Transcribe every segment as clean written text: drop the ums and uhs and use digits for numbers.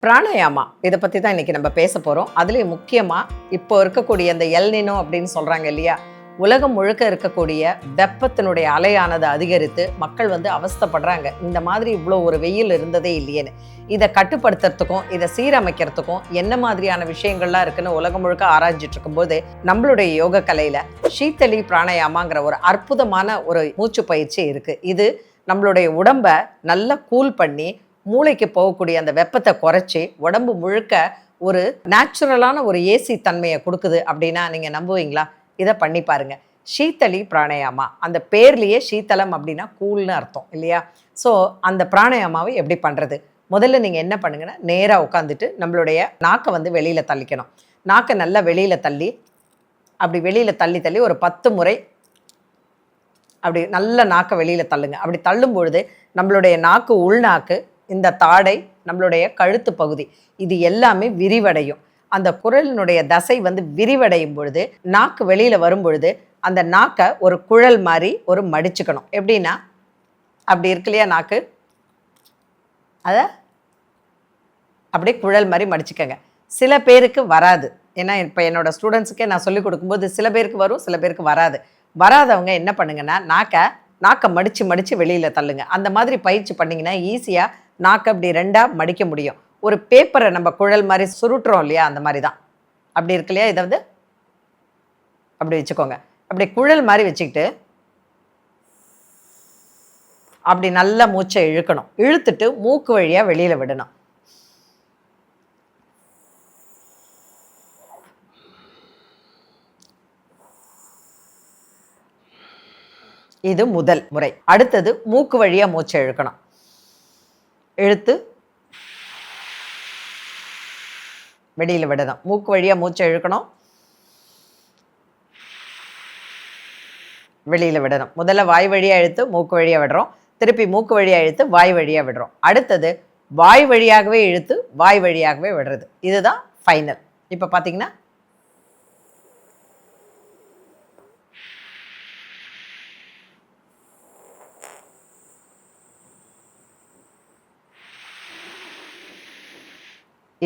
பிராணாயாமா இதை பற்றி தான் இன்றைக்கி நம்ம பேச போகிறோம். அதுலேயும் முக்கியமாக இப்போ இருக்கக்கூடிய அந்த எல்னினோ அப்படின்னு சொல்கிறாங்க இல்லையா, உலகம் முழுக்க இருக்கக்கூடிய வெப்பத்தினுடைய அலையானது அதிகரித்து மக்கள் அவஸ்தைப்படுறாங்க. இந்த மாதிரி இவ்வளோ ஒரு வெயில் இருந்ததே இல்லையேன்னு. இதை கட்டுப்படுத்துறதுக்கும் இதை சீரமைக்கிறதுக்கும் என்ன மாதிரியான விஷயங்கள்லாம் இருக்குன்னு உலகம் முழுக்க ஆராய்ஞ்சிட்டு இருக்கும்போது நம்மளுடைய யோக கலையில் ஷீத்தலி பிராணாயாமாங்கிற ஒரு அற்புதமான ஒரு மூச்சு பயிற்சி இருக்குது. இது நம்மளுடைய உடம்பை நல்லா கூல் பண்ணி மூளைக்கு போகக்கூடிய அந்த வெப்பத்தை குறைச்சி உடம்பு முழுக்க ஒரு நேச்சுரலான ஒரு ஏசி தன்மையை கொடுக்குது அப்படின்னா நீங்கள் நம்புவீங்களா? இதை பண்ணி பாருங்க. ஷீத்தலி பிராணாயாமா, அந்த பேர்லேயே ஷீத்தலம் அப்படின்னா கூல்னு அர்த்தம் இல்லையா? ஸோ அந்த பிராணாயாமாவை எப்படி பண்ணுறது? முதல்ல நீங்கள் என்ன பண்ணுங்கன்னா, நேராக உட்காந்துட்டு நம்மளுடைய நாக்கை வெளியில் தள்ளிக்கணும். நாக்கை நல்லா வெளியில் தள்ளி அப்படி வெளியில் தள்ளி தள்ளி ஒரு 10 முறை அப்படி நல்ல நாக்கை வெளியில் தள்ளுங்க. அப்படி தள்ளும் பொழுது நம்மளுடைய நாக்கு உள்நாக்கு, இந்த தாடை, நம்மளுடைய கழுத்து பகுதி, இது எல்லாமே விரிவடையும். அந்த குரலினுடைய தசை விரிவடையும் பொழுது நாக்கு வெளியில் வரும் பொழுது அந்த நாக்கை ஒரு குழல் மாதிரி ஒரு மடிச்சுக்கணும். எப்படின்னா அப்படி இருக்கு இல்லையா நாக்கு, அதை அப்படியே குழல் மாதிரி மடிச்சுக்கங்க. சில பேருக்கு வராது. ஏன்னா இப்போ என்னோடய ஸ்டூடெண்ட்ஸுக்கே நான் சொல்லிக் கொடுக்கும்போது சில பேருக்கு வரும், சில பேருக்கு வராது. வராதவங்க என்ன பண்ணுங்கன்னா, நாக்கை மடித்து வெளியில் தள்ளுங்க. அந்த மாதிரி பயிற்சி பண்ணிங்கன்னா ஈஸியாக நாக்கை அப்படி 2ஆக மடிக்க முடியும். ஒரு பேப்பரை நம்ம குழல் மாதிரி சுருட்டுறோம் இல்லையா, அந்த மாதிரி தான். அப்படி இருக்கு இல்லையா, இதை அப்படி வச்சுக்கோங்க. அப்படி குழல் மாதிரி வச்சுக்கிட்டு அப்படி நல்லா மூச்சை இழுக்கணும். இழுத்துட்டு மூக்கு வழியாக வெளியில் விடணும். இது முதல் முறை. அடுத்தது மூக்கு வழியாக மூச்சை இழுக்கணும். இழுத்து வெளியில் விடணும். மூக்கு வழியாக மூச்சை இழுக்கணும், வெளியில் விடணும். முதல்ல வாய் வழியாக இழுத்து மூக்கு வழியாக விடுறோம், திருப்பி மூக்கு வழியாக இழுத்து வாய் வழியாக விடுறோம். அடுத்தது வாய் வழியாகவே இழுத்து வாய் வழியாகவே விடுறது. இதுதான் ஃபைனல். இப்போ பார்த்தீங்கன்னா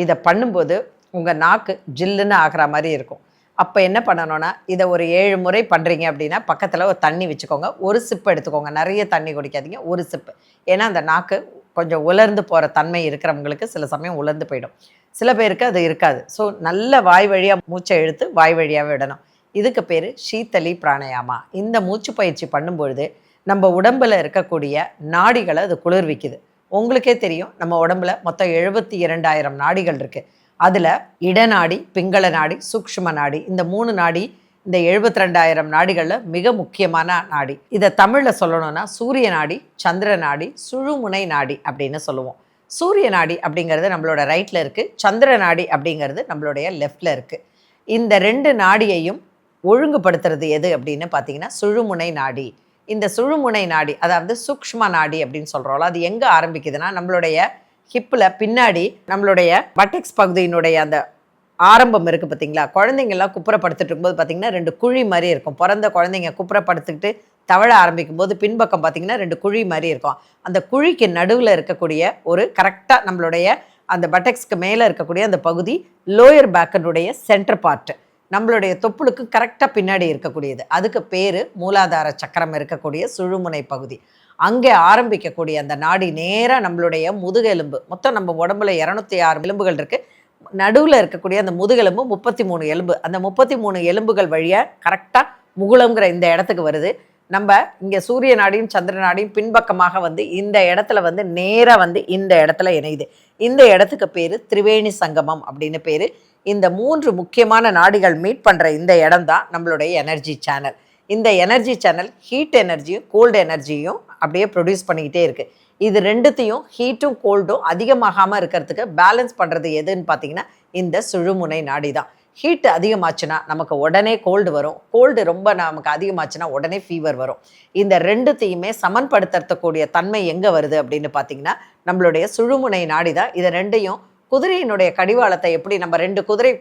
இதை பண்ணும்போது உங்கள் நாக்கு ஜில்லுன்னு ஆகிற மாதிரி இருக்கும். அப்போ என்ன பண்ணணும்னா, இதை ஒரு 7 முறை பண்ணுறீங்க அப்படின்னா பக்கத்தில் ஒரு தண்ணி வச்சுக்கோங்க. ஒரு சிப்பு எடுத்துக்கோங்க. நிறைய தண்ணி குடிக்காதீங்க, ஒரு சிப்பு. ஏன்னா அந்த நாக்கு கொஞ்சம் உலர்ந்து போகிற தன்மை இருக்கிறவங்களுக்கு சில சமயம் உலர்ந்து போயிடும். சில பேருக்கு அது இருக்காது. ஸோ நல்ல வாய் வழியாக மூச்சை இழுத்து வாய் வழியாக விடணும். இதுக்கு பேர் ஷீத்தலி பிராணாயாமா. இந்த மூச்சு பயிற்சி பண்ணும்பொழுது நம்ம உடம்பில் இருக்கக்கூடிய நாடிகளை அது குளிர்விக்குது. உங்களுக்கே தெரியும், நம்ம உடம்புல மொத்தம் 72,000 நாடிகள் இருக்குது. அதில் இடநாடி, பிங்கள நாடி, சூக்ஷ்ம நாடி, இந்த 3 நாடி இந்த 72,000 நாடிகளில் மிக முக்கியமான நாடி. இதை தமிழில் சொல்லணும்னா சூரிய நாடி, சந்திர நாடி, சுழுமுனை நாடி அப்படின்னு சொல்லுவோம். சூரிய நாடி அப்படிங்கிறது நம்மளோட ரைட்டில் இருக்குது, சந்திர நாடி அப்படிங்கிறது நம்மளுடைய லெஃப்டில் இருக்குது. இந்த 2 நாடியையும் ஒழுங்குபடுத்துறது எது அப்படின்னு பார்த்தீங்கன்னா சுழுமுனை நாடி. இந்த சுழுமுனை நாடி, அதாவது சூக்ஷ்ம நாடி அப்படின்னு சொல்கிறோம்ல, அது எங்கே ஆரம்பிக்குதுன்னா நம்மளுடைய ஹிப்பில் பின்னாடி நம்மளுடைய பட்டெக்ஸ் பகுதியினுடைய அந்த ஆரம்பம் இருக்குது பார்த்தீங்களா. குழந்தைங்கள்லாம் குப்புறப்படுத்திட்டு இருக்கும்போது பார்த்திங்கன்னா 2 குழி மாதிரி இருக்கும். பிறந்த குழந்தைங்க குப்புறப்படுத்திக்கிட்டு தவழ ஆரம்பிக்கும் போது பின்பக்கம் பார்த்திங்கன்னா 2 குழி மாதிரி இருக்கும். அந்த குழிக்கு நடுவில் இருக்கக்கூடிய ஒரு கரெக்டாக நம்மளுடைய அந்த பட்டெக்ஸ்க்கு மேலே இருக்கக்கூடிய அந்த பகுதி லோயர் பேக்கனுடைய சென்டர் பார்ட்டு, நம்மளுடைய தொப்புளுக்கு கரெக்டாக பின்னாடி இருக்கக்கூடியது. அதுக்கு பேர் மூலாதார சக்கரம் இருக்கக்கூடிய சுழுமுனை பகுதி. அங்கே ஆரம்பிக்கக்கூடிய அந்த நாடி நேராக நம்மளுடைய முதுகெலும்பு, மொத்தம் நம்ம உடம்புல 206 எலும்புகள் இருக்குது. நடுவில் இருக்கக்கூடிய அந்த முதுகெலும்பு 33 எலும்பு. அந்த 33 எலும்புகள் வழியாக கரெக்டாக முகுளங்கிற இந்த இடத்துக்கு வருது. நம்ம இங்கே சூரிய நாடியும் சந்திர நாடியும் பின்பக்கமாக இந்த இடத்துல நேராக இந்த இடத்துல இணையுது. இந்த இடத்துக்கு பேர் திரிவேணி சங்கமம் அப்படின்னு பேர். இந்த 3 முக்கியமான நாடிகள் மீட் பண்ணுற இந்த இடம் தான் நம்மளுடைய எனர்ஜி சேனல். இந்த எனர்ஜி சேனல் ஹீட் எனர்ஜியும் கோல்டு எனர்ஜியும் அப்படியே ப்ரொடியூஸ் பண்ணிக்கிட்டே இருக்குது. இது ரெண்டுத்தையும், ஹீட்டும் கோல்டும் அதிகமாகாமல் இருக்கிறதுக்கு பேலன்ஸ் பண்ணுறது எதுன்னு பார்த்தீங்கன்னா இந்த சுழுமுனை நாடி தான். ஹீட் அதிகமாச்சுன்னா நமக்கு உடனே கோல்டு வரும், கோல்டு ரொம்ப நமக்கு அதிகமாச்சுன்னா உடனே ஃபீவர் வரும். இந்த ரெண்டுத்தையுமே சமன்படுத்தக்கூடிய தன்மை எங்கே வருது அப்படின்னு பார்த்தீங்கன்னா நம்மளுடைய சுழுமுனை நாடி தான். இதை ரெண்டையும் குதிரையினுடைய கடிவாளத்தை எப்படி நம்ம 2 குதிரை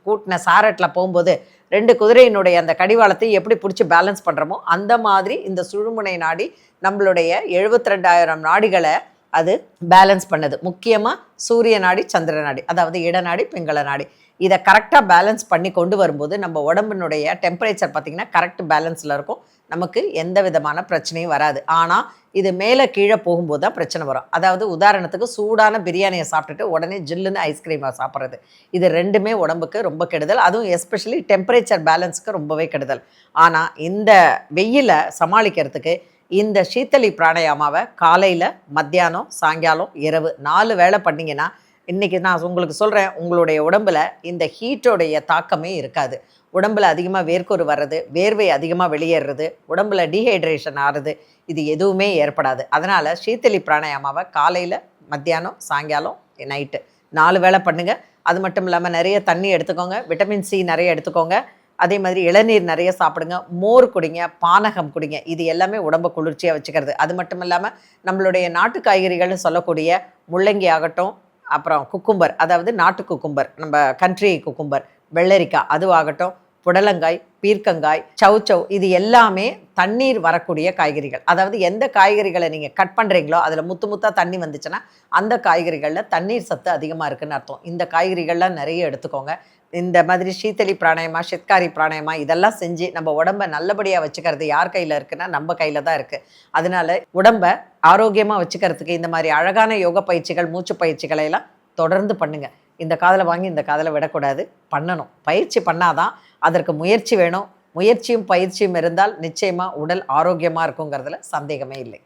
கூட்டின சாரட்டில் போகும்போது 2 குதிரையினுடைய அந்த கடிவாளத்தை எப்படி பிடிச்சி பேலன்ஸ் பண்ணுறோமோ அந்த மாதிரி இந்த சுழுமுனை நாடி நம்மளுடைய 72,000 நாடிகளை அது பேலன்ஸ் பண்ணுது. முக்கியமாக சூரிய நாடி, சந்திர நாடி, அதாவது இடநாடி, பிங்கள நாடி, இதை கரெக்டாக பேலன்ஸ் பண்ணி கொண்டு வரும்போது நம்ம உடம்பினுடைய டெம்பரேச்சர் பார்த்திங்கன்னா கரெக்ட் பேலன்ஸில் இருக்கும். நமக்கு எந்த விதமான பிரச்சனையும் வராது. ஆனால் இது மேலே கீழே போகும்போது தான் பிரச்சனை வரும். அதாவது உதாரணத்துக்கு சூடான பிரியாணியை சாப்பிட்டுட்டு உடனே ஜில்லுன்னு ஐஸ்கிரீமை சாப்பிட்றது, இது ரெண்டுமே உடம்புக்கு ரொம்ப கெடுதல். அதுவும் எஸ்பெஷலி டெம்பரேச்சர் பேலன்ஸுக்கு ரொம்பவே கெடுதல். ஆனால் இந்த வெயிலை சமாளிக்கிறதுக்கு இந்த சீத்தளி பிராணாயாமாவை காலையில், மத்தியானம், சாயங்காலம், இரவு 4 வேளை பண்ணிங்கன்னா இன்றைக்கி நான் உங்களுக்கு சொல்கிறேன், உங்களுடைய உடம்பில் இந்த ஹீட்டோடைய தாக்கமே இருக்காது. உடம்பில் அதிகமாக வேர்க்கூறு வர்றது, வேர்வை அதிகமாக வெளியேறது, உடம்பில் டீஹைட்ரேஷன் ஆகிறது, இது எதுவுமே ஏற்படாது. அதனால் சீத்தளி பிராணாயாமாவை காலையில், மத்தியானம், சாயங்காலம், நைட்டு 4 வேளை பண்ணுங்கள். அது மட்டும் இல்லாமல் நிறைய தண்ணி எடுத்துக்கோங்க, விட்டமின் சி நிறைய எடுத்துக்கோங்க. அதே மாதிரி இளநீர் நிறைய சாப்பிடுங்க, மோர் குடிங்க, பானகம் குடிங்க. இது எல்லாமே உடம்பை குளிர்ச்சியாக வச்சுக்கிறது. அது மட்டும் இல்லாமல் நம்மளுடைய நாட்டு காய்கறிகள்னு சொல்லக்கூடிய முள்ளங்கி ஆகட்டும், அப்புறம் குக்கும்பர், அதாவது நாட்டு குக்கும்பர், நம்ம கண்ட்ரி குக்கும்பர், வெள்ளரிக்காய் அதுவாகட்டும், புடலங்காய், பீர்க்கங்காய், சௌச்சௌ, இது எல்லாமே தண்ணீர் வரக்கூடிய காய்கறிகள். அதாவது எந்த காய்கறிகளை நீங்கள் கட் பண்ணுறீங்களோ அதில் முத்து முத்தாக தண்ணி வந்துச்சுன்னா அந்த காய்கறிகளில் தண்ணீர் சத்து அதிகமாக இருக்குதுன்னு அர்த்தம். இந்த காய்கறிகள்லாம் நிறைய எடுத்துக்கோங்க. இந்த மாதிரி சீத்தளி பிராணாயமா, சித்காரி பிராணாயமா இதெல்லாம் செஞ்சு நம்ம உடம்பை நல்லபடியாக வச்சுக்கிறது யார் கையில் இருக்குன்னா நம்ம கையில் தான் இருக்குது. அதனால உடம்பை ஆரோக்கியமாக வச்சுக்கிறதுக்கு இந்த மாதிரி அழகான யோக பயிற்சிகள், மூச்சு பயிற்சிகளை எல்லாம் தொடர்ந்து பண்ணுங்கள். இந்த காதில் வாங்கி இந்த காதில் விடக்கூடாது, பண்ணணும். பயிற்சி பண்ணாதான் அதற்கு முயற்சி வேணும். முயற்சியும் பயிற்சியும் இருந்தால் நிச்சயமாக உடல் ஆரோக்கியமாக இருக்குங்கிறதுல சந்தேகமே இல்லை.